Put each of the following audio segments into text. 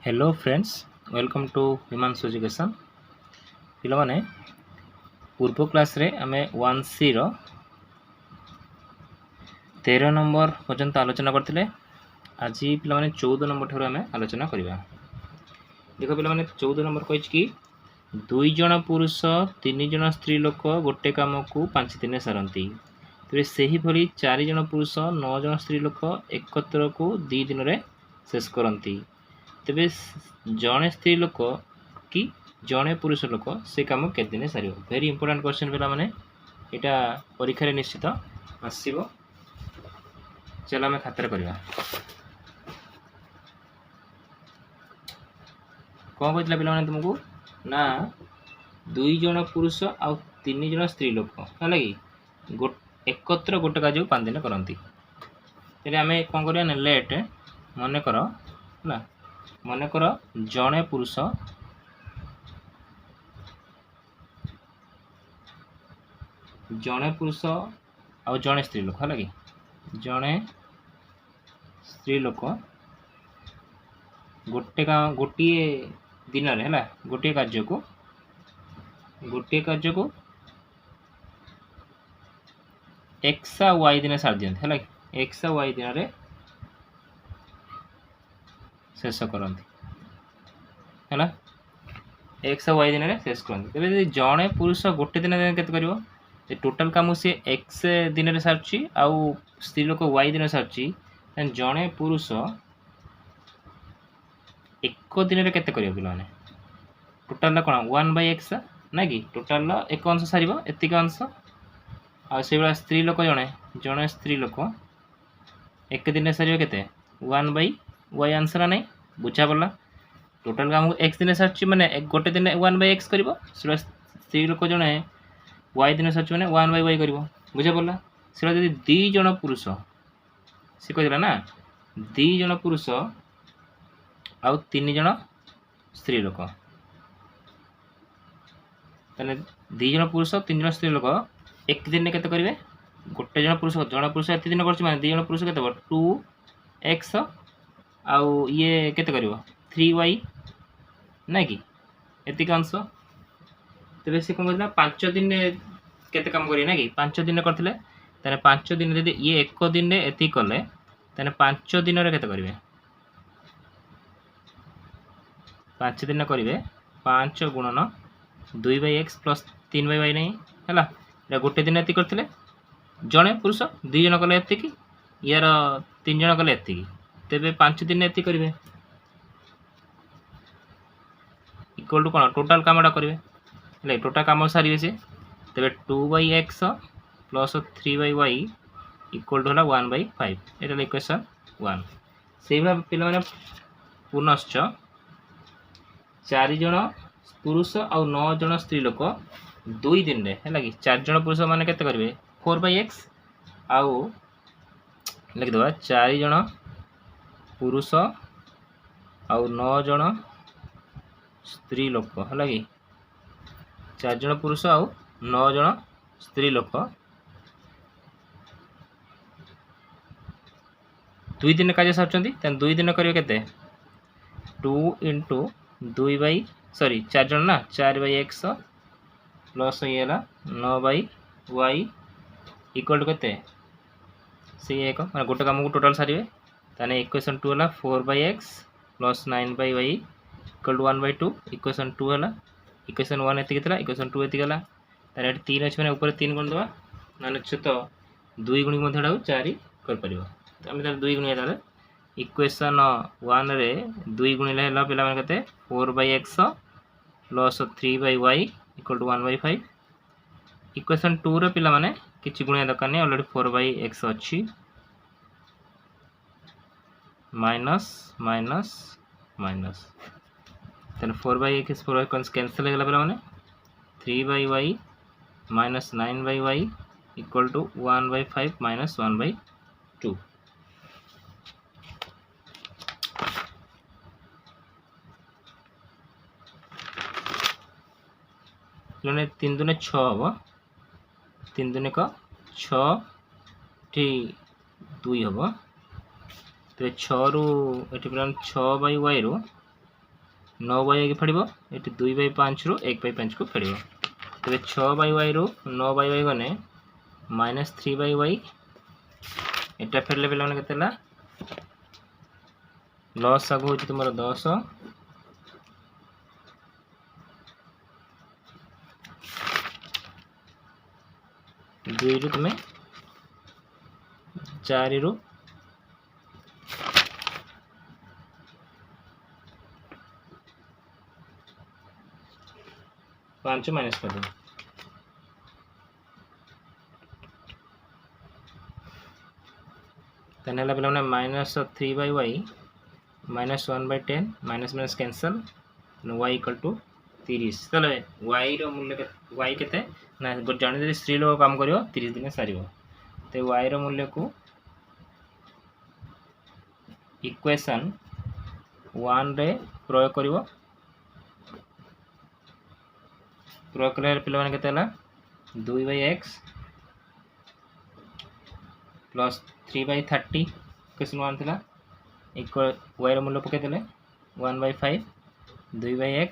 Hello friends welcome to Himanshu education पिलाने पूर्व class रे आमे 1C रो 13 नंबर पर्यंत आलोचना करथिले। आज पिलाने 14 नंबर ठरो आमे आलोचना करबा। देखो पिलाने 14 नंबर कहै कि 2 जण पुरुष 3 जण स्त्री लोक गोटे काम को 5 दिन सारंती। तबे सेही भली 4 जण पुरुष 9 जण स्त्री लोक एकत्र को 2 दिन रे शेष करंती। तेबे जड़े स्त्री लोक कि जड़े पुरुष लोक से कम के दिन सार। वेरी इंपोर्टेंट क्वेश्चन पे मैंने यहाँ परीक्षा निश्चित आसो। चलो आम खातर करवा कौन कहता पे तुमको ना 2 जण पुरुष आ 3 जण स्त्री लोक है कि एकत्र गोटे कार्य 5 दिन करती। आम कौन कर लेट मन कर ना मनकर जड़े पुरुष आ जड़े स्त्री लोक है कि जड़े स्त्री लोक गोटे दिन है गोटे कार्य को एक्स आ वाई दिन सारी दिखते है एक्स आ वाई दिन शेष करती है एक्स वाई दिन शेष करती। तेज जड़े पुरुष गोटे दिन के टोटाल कम सी एक्स दिन में सारी आउ स्त्री लोक वाई दिन सारी जड़े पुरुष एक दिन में केते करियो पिलाने टोटाल कौन 1/x ना कि टोटाल एक अंश सार एतिक अंश आ से स्त्री लोक जड़े स्त्री लोक एक दिन सारे के 1/y आंसर नहीं बुझा पड़ा। टोटाल काम एक्स दिन सारी मैंने गोटे दिन 1/x कर स्त्री लोक जड़े वाई दिन सारी मैंने 1/y कर बुझा पड़ा। से जब 2 जण पुरुष सी कहला ना 2 जण पुरुष आउ 3 जण स्त्री लोक 2 जण पुरुष 3 जण स्त्री लोक एक दिन के करेंगे गोटे जन पुरुष एत दिन कर 2 जण पुरुष के 2x आउ ये केते करिवो 3y ना कि एतिक अंश। तेरे से कौन कहला 5 दिन केते काम करिए ना कि 5 दिन करथिले ताने 5 दिन यदि ये एक दिन रे एति कले ताने 5 दिन रे केते करिवे 5 दिन करिवे 5 गुणन 2/x प्लस 3/y नहीं है गोटे दिन एति करथिले जड़े पुरुष 2 जण कले एति यार 3 जण कले एति तेबे 5 दिन एति करिवे इक्वल टू कौन टोटाल कामटा करेंगे टोटाल कम सारे से तेरे 2/x plus 3/y equal to है 1/5 ये इक्वेशन 1 से पे पुनश्च 4 जण पुरुष आ 9 जण स्त्री लोक 2 दिन है कि 4 जण पुरुष मैंने केते करेंगे 4/x आउ लिखिद 4 जण पुरुष आउ 9 जण स्त्री लोक है कि 4 जण पुरुष आउ 9 जण स्त्री लोक 2 दिन कार्य सारी 2 दिन करेंगे 2 इंटू 4 जण ना 4/x प्लस ये 9/y इक्वल टू के एक मैं गोटे कम को टोटाल सारे ताने इक्वेशन 2 है 4/x plus 9/y equal to 1/2 equation 2 है इक्वेशन 1 एति था इक्वेशन 2 एति गला तारे 3 अच्छे मैंने ऊपर 3 गुण दवा ना तो 2 गुणी 4 कर परिबो आम 2 गुणी इक्वेशन 1 रे 2 गुणिले है पे 4/x plus 3/y equal to 1/5 equation 2 रे पिला माने किछि गुणिया दरकार नहीं ऑलरेडी 4/x अच्छी minus minus minus 4/x 4 cancel हो गला पे मैंने 3/y minus 9/y equal to 1/5 minus 1/2 3 दूने 6 हम 3 दूने 6 2 हम तो 6 रू 6/y रू 9/y फेड़ ये 2/5 रु 1/5 को फेड़ तेज 6/y रु 9/y गने -3/y एटा फेरले पे के लस आगु हूँ तुम 10 2 रु तुम 4 रु 5 माइनस कर दो तेन पे -3/y -1/10 minus minus cancel y equal to 30 चलो y मूल्य y के ना जन स्त्री लोक काम कर 30 दिन सार तो y मूल्य को इक्वेशन 1 रे प्रयोग कर प्रयोग कले पे 2/x प्लस 3/30 क्वेश्चन 1 था इक्वल y मूल्य पकईदे 1/5 2/x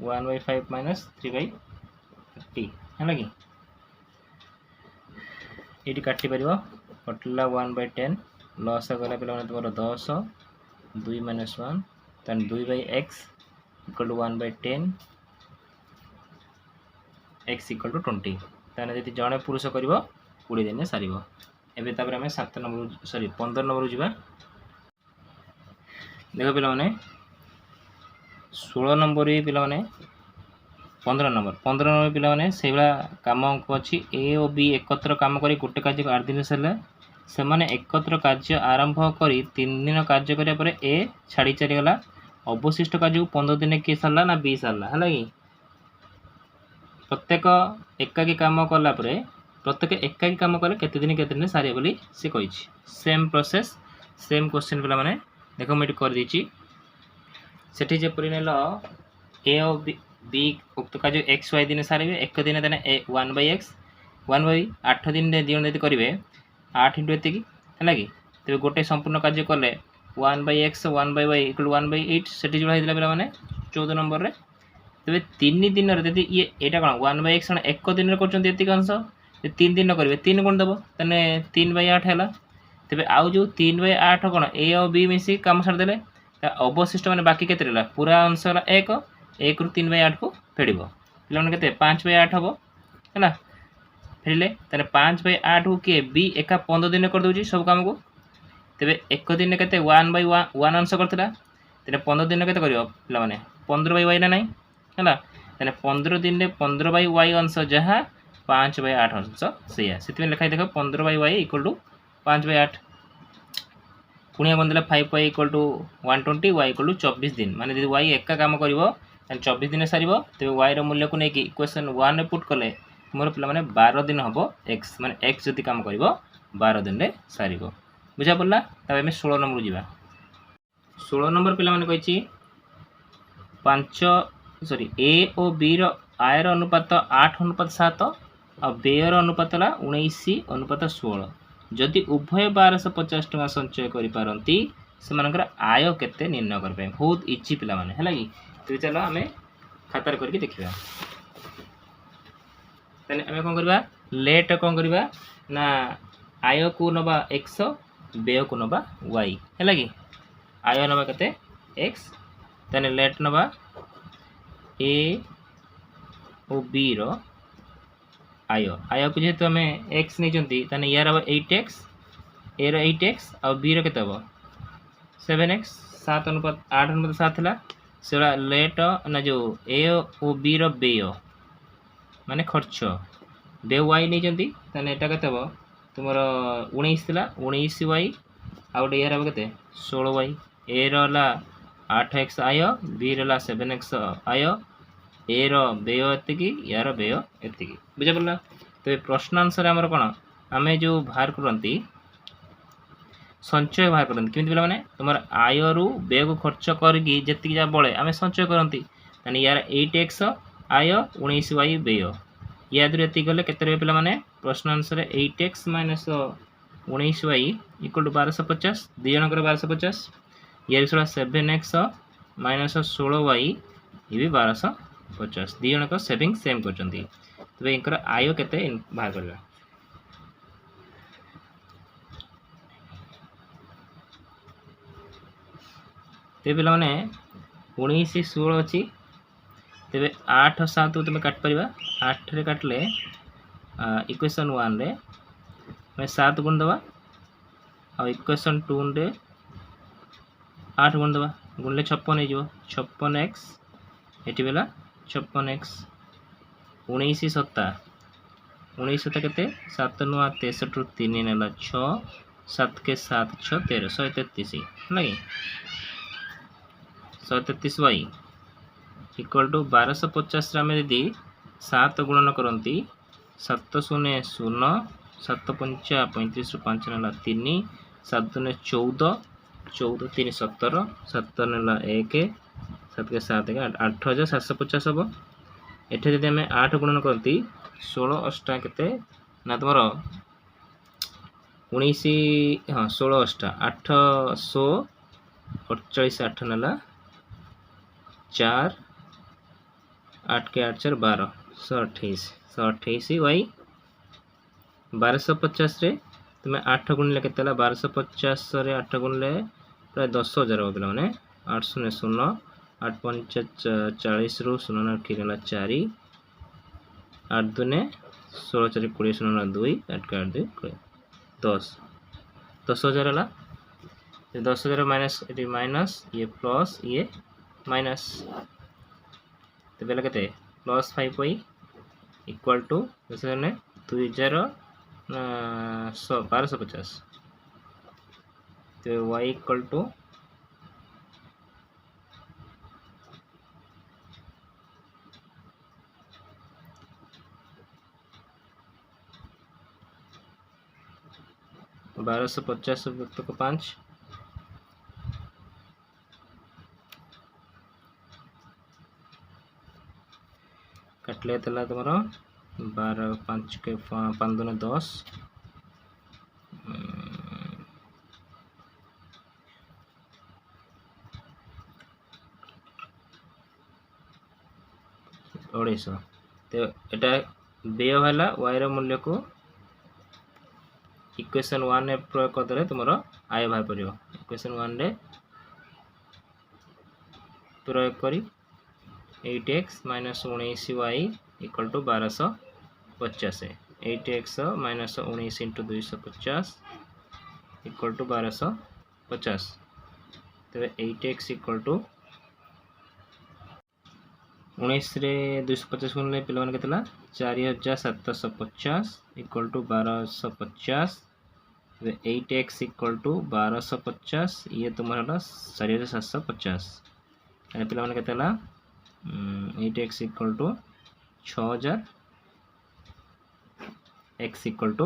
1/5 माइनस 3/30 है कि ये काटी पार कटला 1/10 लस गला पे तुम 10 2 माइनस 1 तेन 2/x equal to 1/10 x equal to 20 ताने जदि जड़े पुरुष कर 20 दिन सार एवं तापर आम 7 नंबर सॉरी 15 नंबर जावा देख पे 16 नंबर पे 15 नंबर पे से कम अंक अच्छी ए और बी एकत्र कम कर गोटे कार्य 8 दिन सारे से एकत्र कार्य आरंभ कर 3 दिन कार्य करापर ए छाड़ी चलीगला अवशिष्ट कार्य 15 दिन किए सारा ना बी सारा है कि प्रत्येक एकाकी कम कलापर प्रत्येक एकाकी कम कले केते दिन सारे बोली सी कही सेम प्रोसेस सेम क्वेश्चन पे मैंने देख मुझे कर देछि सेठी जेपरि नेल ए और बी उक्त कार्य एक्स वाई दिन सारे एक दिन देने 1/x 1/8 दिन दिन यदि करेंगे 8 इंटू एति है कि तेज गोटे संपूर्ण कार्य कले 1/x 1/y इक्वल 1/8 से जोड़ा होता पे मैंने 14 नंबर रे तेज 3 दिन यदि ये यहाँ कौन 1/x एक दिन कर अंश 3 दिन करेंगे 3 गुण दब तेने 3/8 है तेज आउ जो 3/8 कौन ए और बी मिसी कम सारिदे अवशिष्ट मैंने बाकी के पूरा अंश है 1 रु 3/8 को फेड़ पे 5/8 हम है फेरिले 5/8 को किए बी एका 15 दिन कर दूसरी सब कम को तेज एक दिन के 1/1 अंश करता तेज 15 दिन के पे 15/y ना नहीं है 15 दिन 15/y अंश जहाँ 5/8 अंश से लिखाई देख 15/y इक्वल टू 5/8 पुणी बन 5y equal to 120 y equal to 24 दिन माने यदि y एका काम कर 24 दिन सार तेज y मूल्य को लेकिन इक्वेशन 1 रे पुट कले मोर पे 12 दिन हम x माने x जदि काम कर 12 दिन रे सार बुझा पड़ा तब आम 16 नंबर जावा 16 नंबर पे कही 5 सॉरी ए और बी आयर अनुपात 8:7 और व्ययर अनुपात 19:16 जदि उभय 1250 टका संचय करपारती से आय केते निर्णय कर बहुत इजी पिला माने है कि तो चलो आम खातार करके देखा आम कौन करवा लेट कौन करवा ना आय को नवा एक्स व्यय को नवा वाई है कि आय नवा केते एक्स तेने लेट नवा ए और बी रो आय आय को जेहेतु आम एक्स नहीं यार हम 8x ए रो 8x और बी रो केते हम 7x 8:7 है से लेट ना जो ए और बी रो व्यय माने खर्च व्यय वाई नहीं यहाँ के तुम 19 था 19y आ गए यार हम के 16y ए रा 8x आय बी रा 7x आय ए व्यय एति यार व्यय एति बुझा पड़ा तो प्रश्न आंसर आमर कौन आम जो बाहर करती संचय बाहर करती कमी पे तुम आय रु व्यय को खर्च करके जी बड़े आम संचय करती यार 8x आय 19y व्यय या ये गले के पे प्रश्न answer 8x minus 19y equal to 1250 2 जन 1250 या 7x माइनस 16y ये भी 1250 दी जन सेविंग सेम कर तेज इनकर आय केते बाहर करवा ते पिला माने 19 16 अच्छी तेरे 8 7 तुम काट पार 8 रे काटले इक्वेशन 1 रे मैं 7 गुण दवा और इक्वेशन 2 रे 8 गुण दवा गुणले 56 हो 56x एटी बेला 56x 19 7 19 7 केते 7 9 63 रु 3 नेला 6 7 के 7 6 13 133 लगी 133 y इक्वल टू 1250 आम यदि 7 गुणन करती 7 0 0 7 5 35 5 नेला 3 7 2 14 14 3 17 7 नेला 1 7 के 7 8750 हम एठे यदि आम 8 गुणन करती 16 अष्टा केते ना तुम 19 हाँ 16 अष्टा 848 8 नेला 4 8 के 8 4 12 128 y 1250 रे तुम्हें 8 गुणले के 1250 रे 8 गुणले प्राय 10,000 हो पे मैंने 8 0 0 8 5 40 रु 0 ठीक है 4 8 2 16 4 20 0 2 8 के 8 2 10 10,000 है 10,000 माइनस ये प्लस ये माइनस तो बेला के प्लस 5y इक्वल टू 1250 तो y इक्वल टू 1250 व्यक्त को 5 कटले तुम 12 5 के 5 2 10 250 तो यहाँ व्यय है y मूल्य को इक्वेशन 1 रे प्रयोग करदे तुम आय बाहर पड़ो इक्वेशन 1 रे प्रयोग करी 8x minus 19y equal to 1250 8x minus 19 into 250 equal to 1250 तेरे 8x इक्वल टू 19 रे 250 गुण पे 4750 equal to 1250 8x equal to 1250 ये तुम्हारा 4750 पे 8x equal to 6000 x equal to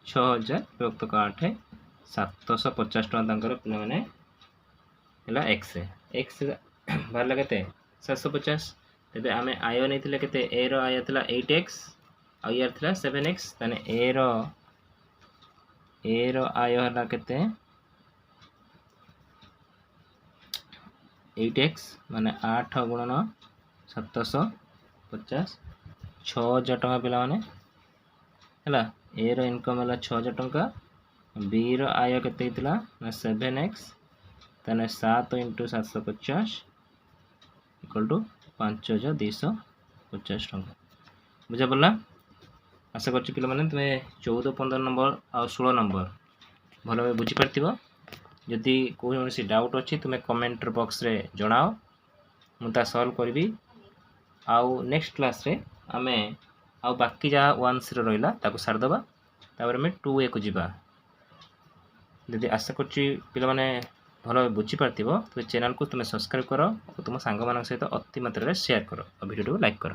6000 विभक्त 8 750 टकर पे एक्स एक्स बाहर के 750 तेरे आम आय नहीं के ए आय था 8x आर था 7x ताने ए आय है के 8x माने 8 गुणन 750 6000 टका पिला माने है ए इनकम है 6000 टका बी आय के 7x ताने 7 इंटू 750 इक्वल टू 5250 टका बुझा पड़ा आशा कर पे तुम्हें 14 15 नंबर आ 16 नंबर भल भाव बुझीपार जदि कौन सी डाउट अच्छी तुम्हें कमेंट बॉक्स रे जनाओ मुझे सॉल्व करी आउ नेक्स्ट क्लास रे आमे आउ बाकी जहाँ 1 सी रहा ताको सारदबा तापर आम 2A को जीवा जदि आशा कर पे भल बुझीपार तो चैनल को तुम्हें सब्सक्राइब कर और तुम सांग सहित अति मात्रा शेयर कर और वीडियो को लाइक कर।